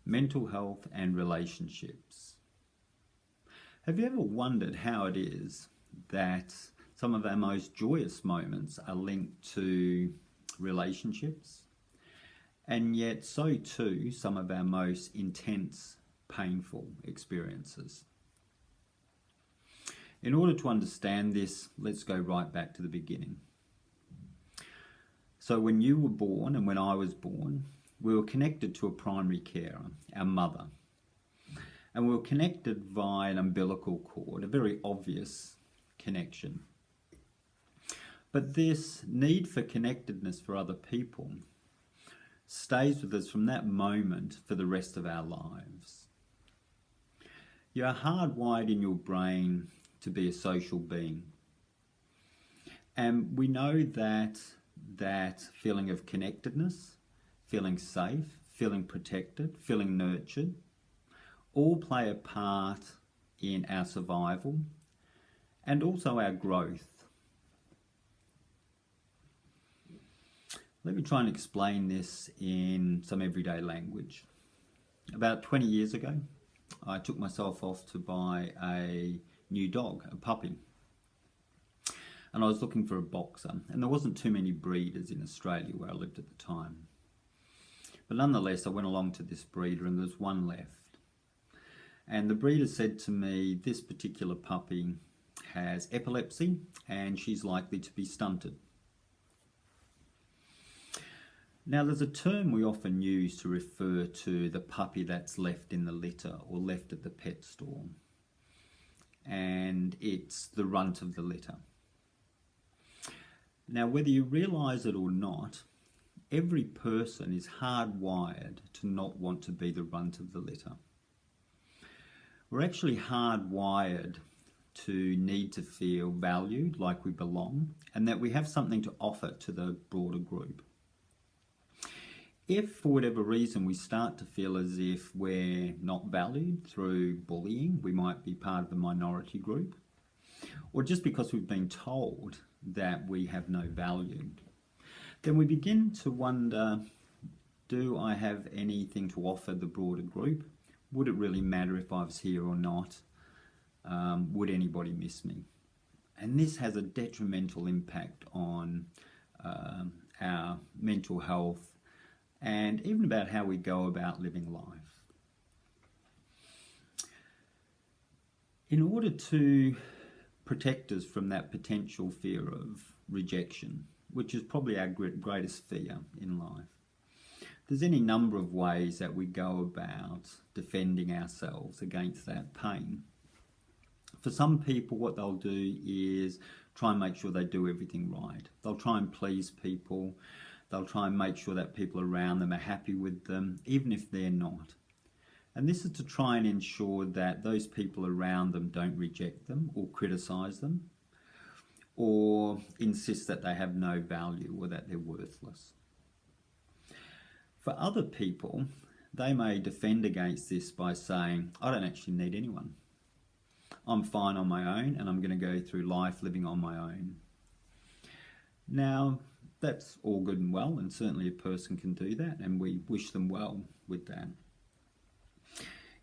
mental health and relationships. Have you ever wondered how it is that some of our most joyous moments are linked to relationships, and yet so too some of our most intense, painful experiences? In order to understand this, let's go right back to the beginning. So when you were born and when I was born, we were connected to a primary carer, our mother. And we were connected via an umbilical cord, a very obvious connection. But this need for connectedness for other people stays with us from that moment for the rest of our lives. You are hardwired in your brain to be a social being. And we know that feeling of connectedness, feeling safe, feeling protected, feeling nurtured, all play a part in our survival and also our growth. Let me try and explain this in some everyday language. About 20 years ago, I took myself off to buy a new dog, a puppy. And I was looking for a boxer, and there wasn't too many breeders in Australia where I lived at the time. But nonetheless, I went along to this breeder and there was one left. And the breeder said to me, this particular puppy has epilepsy and she's likely to be stunted. Now there's a term we often use to refer to the puppy that's left in the litter or left at the pet store. And it's the runt of the litter. Now whether you realise it or not, every person is hardwired to not want to be the runt of the litter. We're actually hardwired to need to feel valued, like we belong, and that we have something to offer to the broader group. If, for whatever reason, we start to feel as if we're not valued through bullying, we might be part of the minority group, or just because we've been told that we have no value, then we begin to wonder, do I have anything to offer the broader group? Would it really matter if I was here or not? Would anybody miss me? And this has a detrimental impact on our mental health and even about how we go about living life. In order to protect us from that potential fear of rejection, which is probably our greatest fear in life, there's any number of ways that we go about defending ourselves against that pain. For some people, what they'll do is try and make sure they do everything right. They'll try and please people. They'll try and make sure that people around them are happy with them, even if they're not. And this is to try and ensure that those people around them don't reject them or criticise them or insist that they have no value or that they're worthless. For other people, they may defend against this by saying, I don't actually need anyone. I'm fine on my own and I'm going to go through life living on my own. Now, that's all good and well, and certainly a person can do that, and we wish them well with that.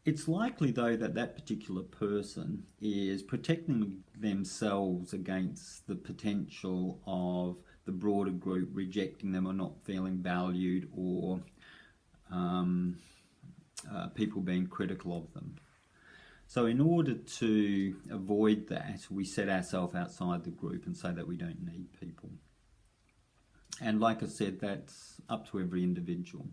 It's likely, though, that that particular person is protecting themselves against the potential of the broader group rejecting them or not feeling valued, or people being critical of them. So in order to avoid that, we set ourselves outside the group and say that we don't need people. And like I said, that's up to every individual.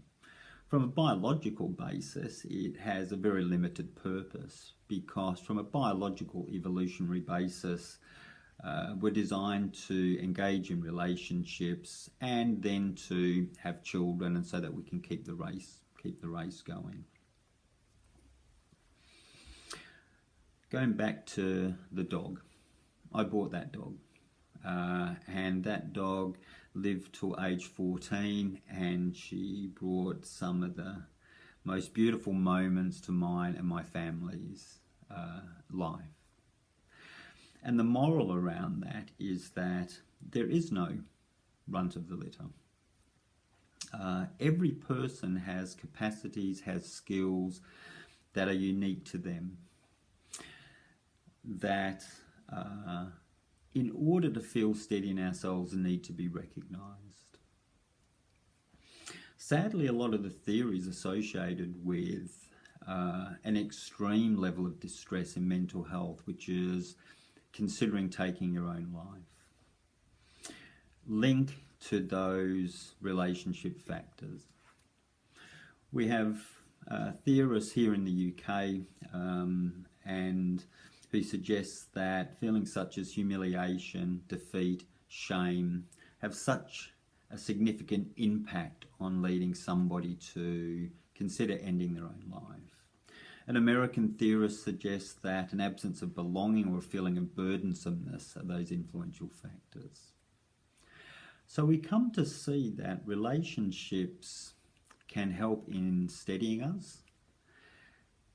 From a biological basis, it has a very limited purpose, because from a biological evolutionary basis, we're designed to engage in relationships and then to have children, and so that we can keep the race going. Going back to the dog, I bought that dog, and that dog lived till age 14, and she brought some of the most beautiful moments to mine and my family's life. And the moral around that is that there is no runt of the litter. every person has capacities, has skills that are unique to them, that in order to feel steady in ourselves need to be recognised. Sadly, a lot of the theories associated with an extreme level of distress in mental health, which is considering taking your own life, link to those relationship factors. We have theorists here in the UK and who suggests that feelings such as humiliation, defeat, shame have such a significant impact on leading somebody to consider ending their own life. An American theorist suggests that an absence of belonging or a feeling of burdensomeness are those influential factors. So we come to see that relationships can help in steadying us,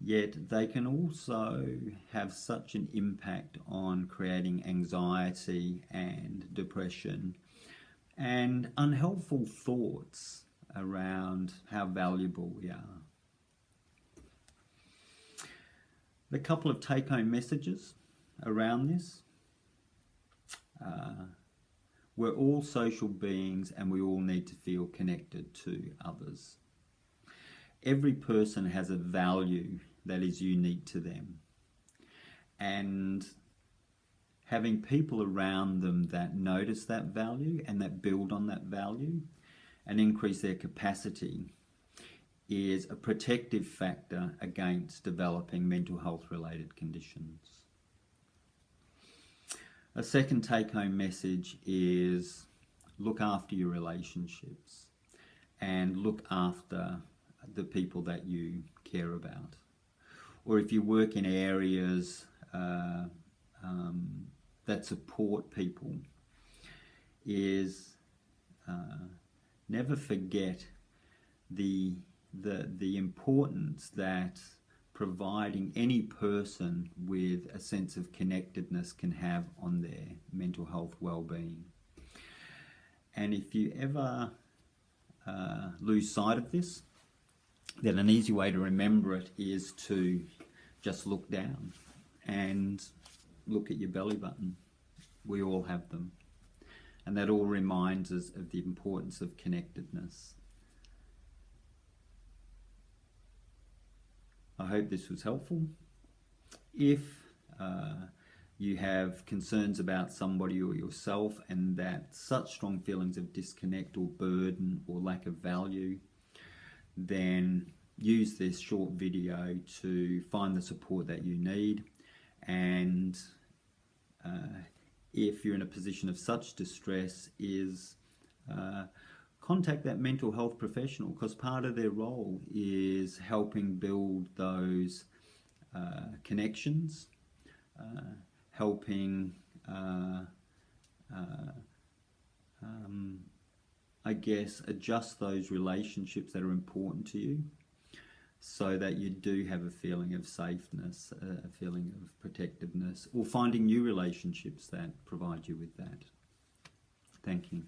yet they can also have such an impact on creating anxiety and depression and unhelpful thoughts around how valuable we are. The couple of take-home messages around this. We're all social beings and we all need to feel connected to others. Every person has a value that is unique to them. And having people around them that notice that value and that build on that value and increase their capacity is a protective factor against developing mental health related conditions. A second take-home message is look after your relationships and look after the people that you care about. Or if you work in areas that support people, is never forget the importance that providing any person with a sense of connectedness can have on their mental health well-being. And if you ever lose sight of this, then an easy way to remember it is to just look down and look at your belly button. We all have them. And that all reminds us of the importance of connectedness. I hope this was helpful. If you have concerns about somebody or yourself and that such strong feelings of disconnect or burden or lack of value, then use this short video to find the support that you need. And if you're in a position of such distress, contact that mental health professional, because part of their role is helping build those connections, helping I guess adjust those relationships that are important to you so that you do have a feeling of safeness, a feeling of protectiveness, or finding new relationships that provide you with that. Thank you.